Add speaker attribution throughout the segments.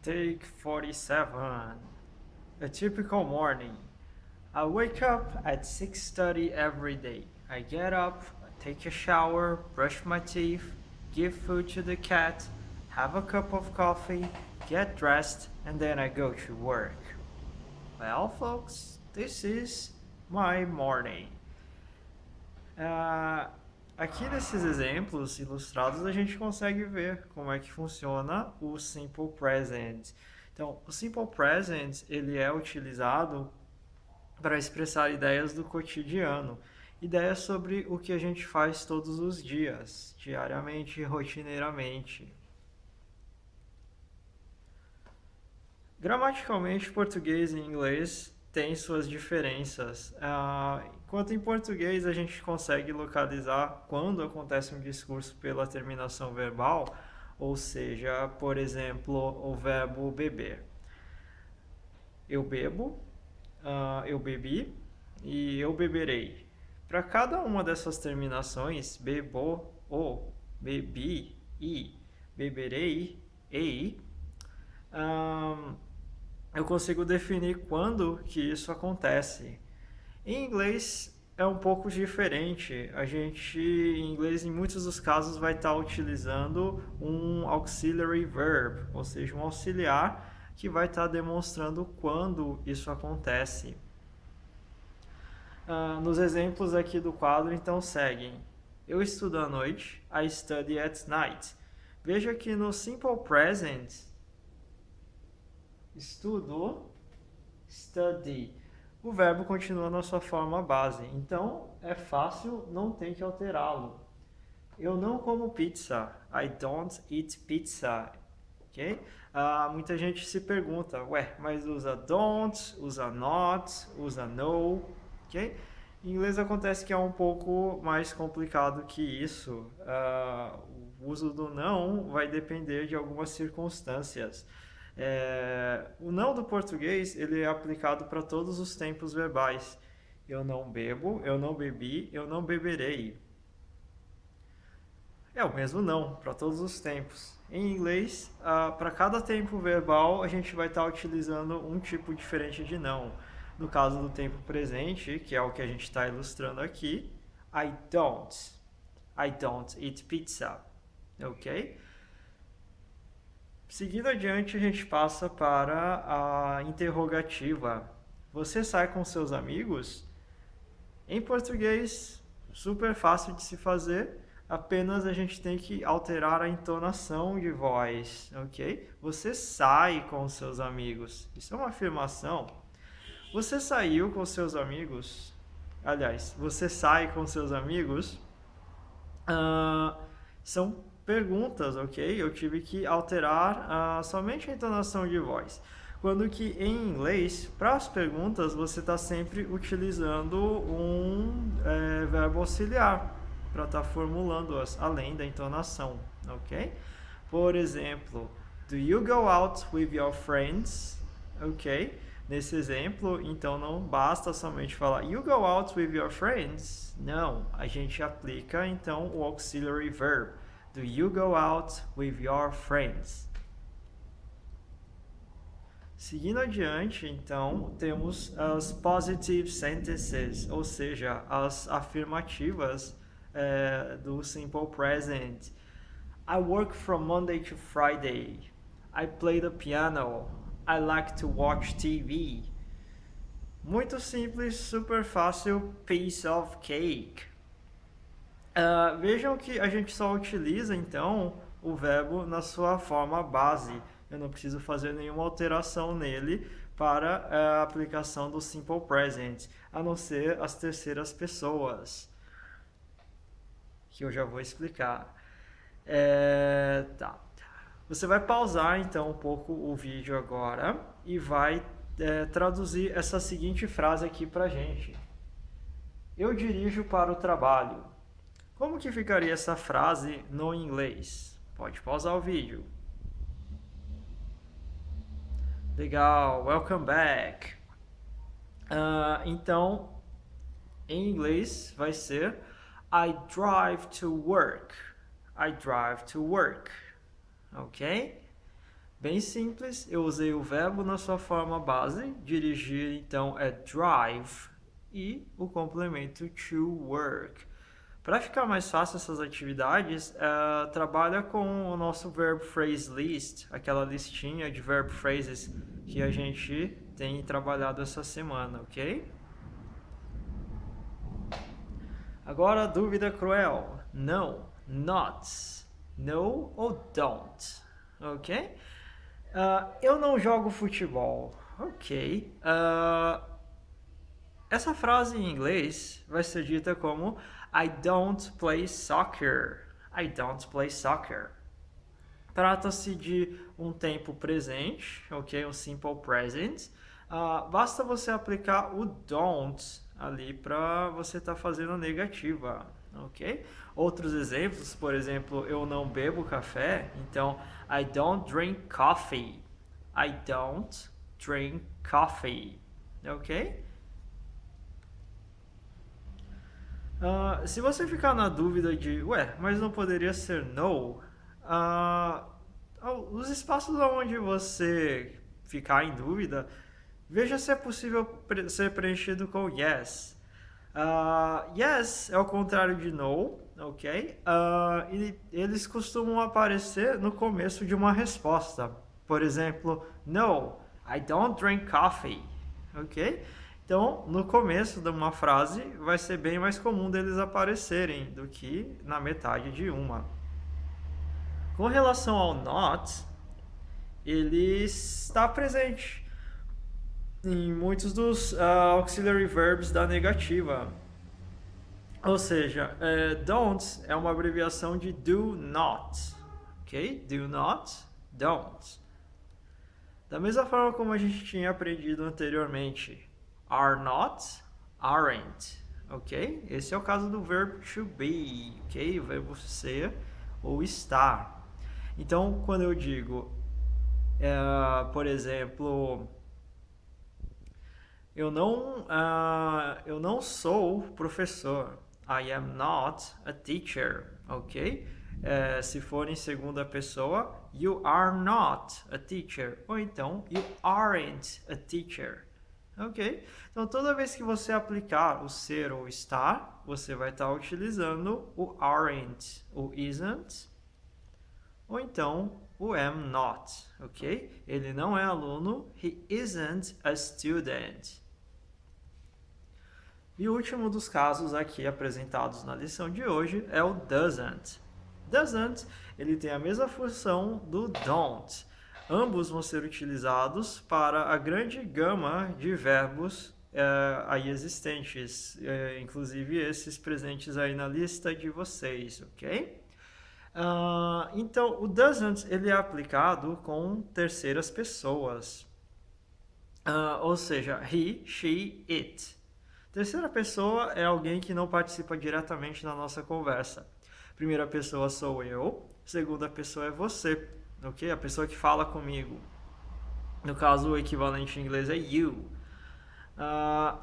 Speaker 1: Take 47. A typical morning. I wake up at 6:30 every day. I get up, take a shower, brush my teeth, give food to the cat, have a cup of coffee, get dressed, and then I go to work. Well, folks, this is my morning. Aqui nesses exemplos ilustrados a gente consegue ver como é que funciona o Simple Present. Então, o Simple Present ele é utilizado para expressar ideias do cotidiano, ideias sobre o que a gente faz todos os dias, diariamente, rotineiramente. Gramaticalmente, português e inglês têm suas diferenças. Enquanto em português a gente consegue localizar quando acontece um discurso pela terminação verbal, ou seja, por exemplo, o verbo beber. Eu bebo, eu bebi e eu beberei. Para cada uma dessas terminações, bebo, ou, bebi, e, beberei, ei, eu consigo definir quando que isso acontece. Em inglês é um pouco diferente. A gente, em inglês, em muitos dos casos, vai estar utilizando um auxiliary verb, ou seja, um auxiliar que vai estar demonstrando quando isso acontece. Nos exemplos aqui do quadro, então, seguem. Eu estudo à noite. I study at night. Veja que no simple present, estudo, study. O verbo continua na sua forma base. Então, é fácil, não tem que alterá-lo. Eu não como pizza. I don't eat pizza. Ok? Muita gente se pergunta, mas usa don't, usa not, usa no. Ok? Em inglês acontece que é um pouco mais complicado que isso. O uso do não vai depender de algumas circunstâncias. O não do português ele é aplicado para todos os tempos verbais. Eu não bebo, eu não bebi, eu não beberei. É o mesmo não para todos os tempos. Em inglês, para cada tempo verbal, a gente vai estar utilizando um tipo diferente de não. No caso do tempo presente, que é o que a gente está ilustrando aqui, I don't eat pizza. Ok? Seguindo adiante, a gente passa para a interrogativa. Você sai com seus amigos? Em português, super fácil de se fazer, apenas a gente tem que alterar a entonação de voz, ok? Você sai com seus amigos. Isso é uma afirmação. Você saiu com seus amigos? Aliás, você sai com seus amigos? São perguntas, ok? Eu tive que alterar somente a entonação de voz. Quando que em inglês, para as perguntas, você está sempre utilizando um verbo auxiliar para estar formulando-as, além da entonação, ok? Por exemplo, do you go out with your friends? Ok? Nesse exemplo, então não basta somente falar you go out with your friends. Não, a gente aplica então o auxiliary verb. Do you go out with your friends? Seguindo adiante, então, temos as positive sentences, ou seja, as afirmativas do simple present. I work from Monday to Friday. I play the piano. I like to watch TV. Muito simples, super fácil, piece of cake. Vejam que a gente só utiliza então o verbo na sua forma base. Eu não preciso fazer nenhuma alteração nele para a aplicação do simple present, a não ser as terceiras pessoas, que eu já vou explicar. Tá. Você vai pausar então um pouco o vídeo agora e vai traduzir essa seguinte frase aqui pra gente. Eu dirijo para o trabalho. Como que ficaria essa frase no inglês? Pode pausar o vídeo. Legal, welcome back. Então, em inglês vai ser I drive to work. I drive to work. Ok? Bem simples, eu usei o verbo na sua forma base, dirigir então é drive e o complemento to work. Para ficar mais fácil essas atividades, trabalha com o nosso verb phrase list, aquela listinha de verb phrases que a gente tem trabalhado essa semana, ok? Agora, dúvida cruel. No, not. No ou don't, ok? Eu não jogo futebol, ok? Essa frase em inglês vai ser dita como I don't play soccer. I don't play soccer. Trata-se de um tempo presente, ok? Um simple present. Basta você aplicar o don't ali para você estar fazendo a negativa, ok? Outros exemplos, por exemplo, eu não bebo café, então I don't drink coffee. I don't drink coffee, ok? Se você ficar na dúvida de, ué, mas não poderia ser no, os espaços onde você ficar em dúvida, veja se é possível ser preenchido com yes. Yes é o contrário de no, ok? E eles costumam aparecer no começo de uma resposta. Por exemplo, no, I don't drink coffee, ok? Então, no começo de uma frase, vai ser bem mais comum deles aparecerem do que na metade de uma. Com relação ao not, ele está presente em muitos dos auxiliary verbs da negativa. Ou seja, don't é uma abreviação de do not, ok? Do not, don't. Da mesma forma como a gente tinha aprendido anteriormente, are not, aren't, ok? Esse é o caso do verbo to be, ok? O verbo ser ou estar. Então, quando eu digo, por exemplo, eu não sou professor. I am not a teacher, ok? Se for em segunda pessoa, you are not a teacher. Ou então, you aren't a teacher. Ok? Então, toda vez que você aplicar o ser ou estar, você vai estar utilizando o aren't, o isn't, ou então o am not, ok? Ele não é aluno, he isn't a student. E o último dos casos aqui apresentados na lição de hoje é o doesn't. Doesn't, ele tem a mesma função do don't. Ambos vão ser utilizados para a grande gama de verbos aí existentes, inclusive esses presentes aí na lista de vocês, ok? Então, o doesn't ele é aplicado com terceiras pessoas, ou seja, he, she, it. Terceira pessoa é alguém que não participa diretamente na nossa conversa. Primeira pessoa sou eu, segunda pessoa é você, ok? A pessoa que fala comigo. No caso, o equivalente em inglês é you.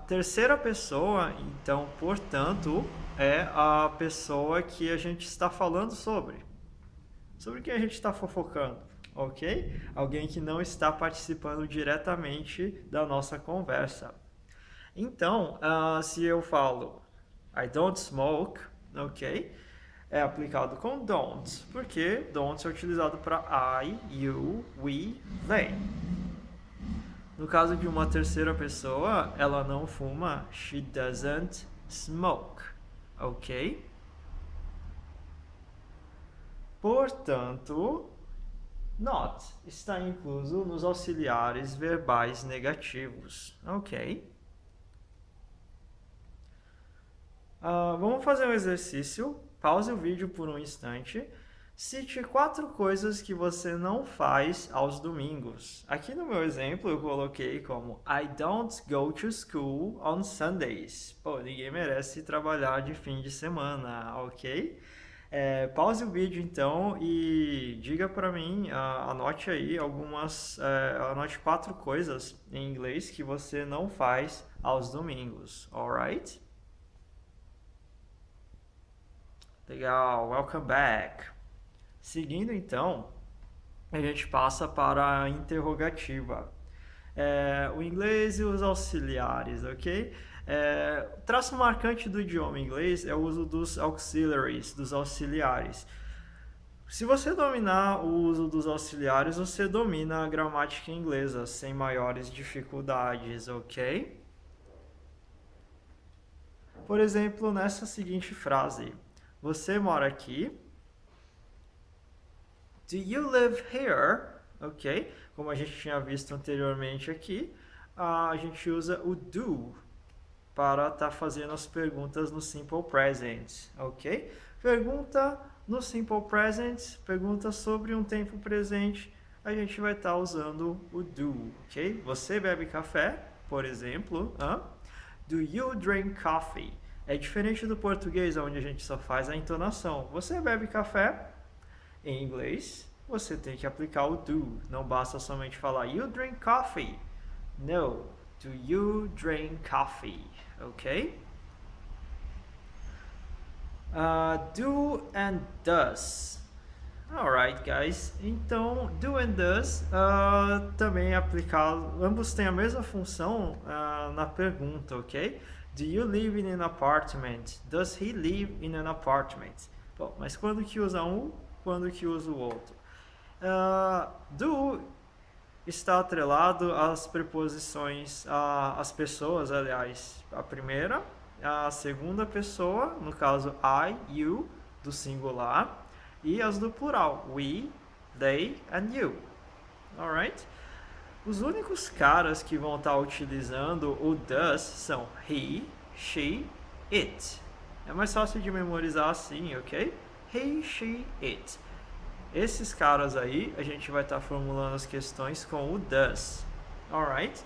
Speaker 1: Terceira pessoa, então, portanto, é a pessoa que a gente está falando sobre. Sobre quem a gente está fofocando, ok? Alguém que não está participando diretamente da nossa conversa. Então, se eu falo I don't smoke, ok? É aplicado com don't, porque don't é utilizado para I, you, we, they. No caso de uma terceira pessoa, ela não fuma, she doesn't smoke, ok? Portanto, not está incluso nos auxiliares verbais negativos, ok? Vamos fazer um exercício. Pause o vídeo por um instante. Cite 4 coisas que você não faz aos domingos. Aqui no meu exemplo eu coloquei como I don't go to school on Sundays. Pô, ninguém merece trabalhar de fim de semana, ok? Pause o vídeo então e diga para mim, anote aí anote 4 coisas em inglês que você não faz aos domingos, alright? Legal, welcome back. Seguindo então, a gente passa para a interrogativa. O inglês e os auxiliares, ok? O traço marcante do idioma inglês é o uso dos auxiliaries, dos auxiliares. Se você dominar o uso dos auxiliares, você domina a gramática inglesa sem maiores dificuldades, ok? Por exemplo, nessa seguinte frase: você mora aqui? Do you live here? Ok? Como a gente tinha visto anteriormente aqui, a gente usa o do para estar fazendo as perguntas no Simple Present, ok? Pergunta no Simple Present, pergunta sobre um tempo presente, a gente vai estar usando o do, ok? Você bebe café, por exemplo. Do you drink coffee? É diferente do português, onde a gente só faz a entonação. Você bebe café? Em inglês, você tem que aplicar o do. Não basta somente falar you drink coffee. No. Do you drink coffee? Ok? Do and does. Alright, guys. Então, do and does também é aplicado. Ambos têm a mesma função na pergunta, ok? Do you live in an apartment? Does he live in an apartment? Bom, mas quando que usa um? Quando que usa o outro? Do está atrelado às preposições, às pessoas, aliás. A primeira, a segunda pessoa, no caso I, you, do singular, e as do plural, we, they and you. Alright? Os únicos caras que vão estar utilizando o does são he, she, it. É mais fácil de memorizar assim, ok? He, she, it. Esses caras aí, a gente vai estar formulando as questões com o does. Alright?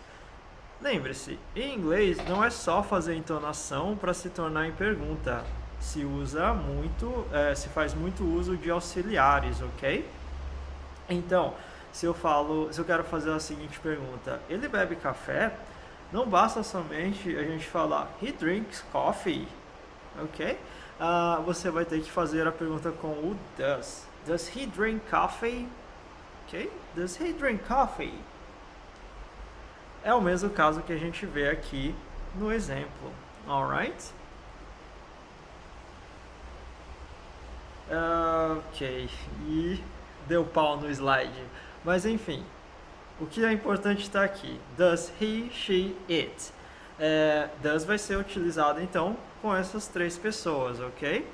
Speaker 1: Lembre-se, em inglês não é só fazer entonação para se tornar em pergunta. Se usa muito, se faz muito uso de auxiliares, ok? Então, se eu quero fazer a seguinte pergunta: ele bebe café? Não basta somente a gente falar he drinks coffee, ok? Você vai ter que fazer a pergunta com o does. Does he drink coffee? Ok? Does he drink coffee? É o mesmo caso que a gente vê aqui no exemplo. Alright? Ok. E deu pau no slide. Mas enfim, o que é importante está aqui. Does he, she, it? Does vai ser utilizado então com essas três pessoas, ok?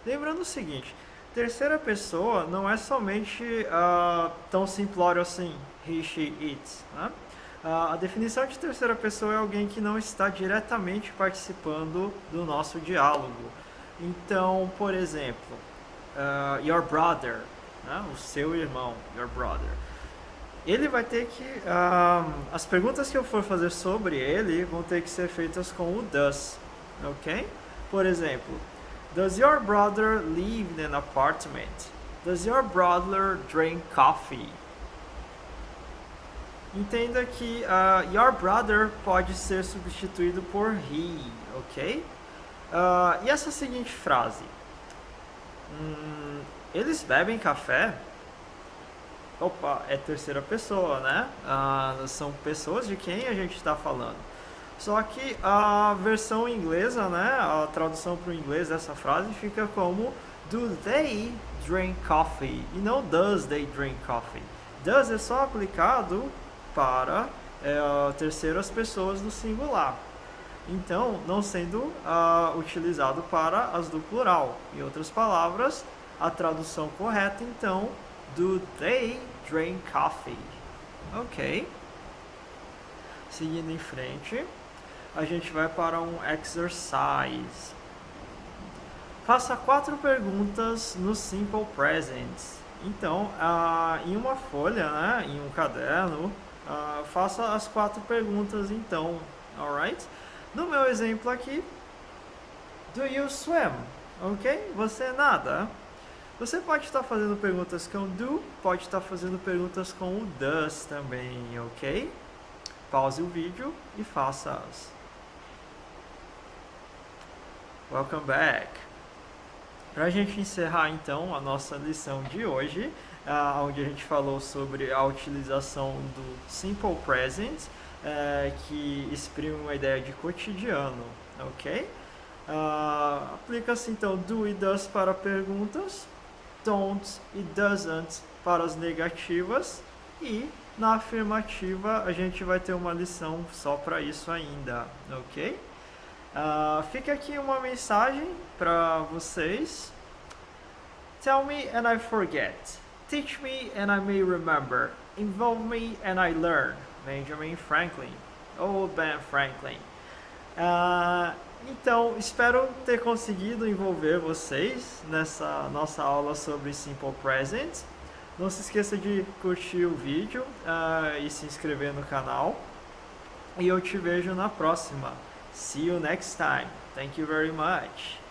Speaker 1: Lembrando o seguinte: terceira pessoa não é somente tão simplório assim, he, she, it. Né? A definição de terceira pessoa é alguém que não está diretamente participando do nosso diálogo. Então, por exemplo, your brother, né? O seu irmão, your brother. Ele vai ter que... as perguntas que eu for fazer sobre ele vão ter que ser feitas com o does, ok? Por exemplo, does your brother live in an apartment? Does your brother drink coffee? Entenda que your brother pode ser substituído por he, ok? E essa seguinte frase: eles bebem café? Opa, é terceira pessoa, né? São pessoas de quem a gente está falando. Só que a versão inglesa, né? A tradução para o inglês dessa frase fica como do they drink coffee? E não does they drink coffee. Does é só aplicado para terceiras pessoas do singular. Então, não sendo utilizado para as do plural. Em outras palavras, a tradução correta, então, do they drink coffee? Ok. Seguindo em frente, a gente vai para um exercise. Faça 4 perguntas no Simple Present. Então, em uma folha, né, em um caderno, faça as 4 perguntas, então, alright? No meu exemplo aqui, do you swim? Ok? Você nada? Você pode estar fazendo perguntas com do, pode estar fazendo perguntas com o does também, ok? Pause o vídeo e faça-as. Welcome back! Para a gente encerrar então a nossa lição de hoje, onde a gente falou sobre a utilização do simple present, que exprime uma ideia de cotidiano, ok? Aplica-se então do e does para perguntas, don't e doesn't para as negativas, e na afirmativa a gente vai ter uma lição só para isso ainda, ok? Fica aqui uma mensagem para vocês. Tell me and I forget. Teach me and I may remember. Involve me and I learn. Benjamin Franklin. Ou Ben Franklin. Então, espero ter conseguido envolver vocês nessa nossa aula sobre Simple Present. Não se esqueça de curtir o vídeo e se inscrever no canal. E eu te vejo na próxima. See you next time. Thank you very much.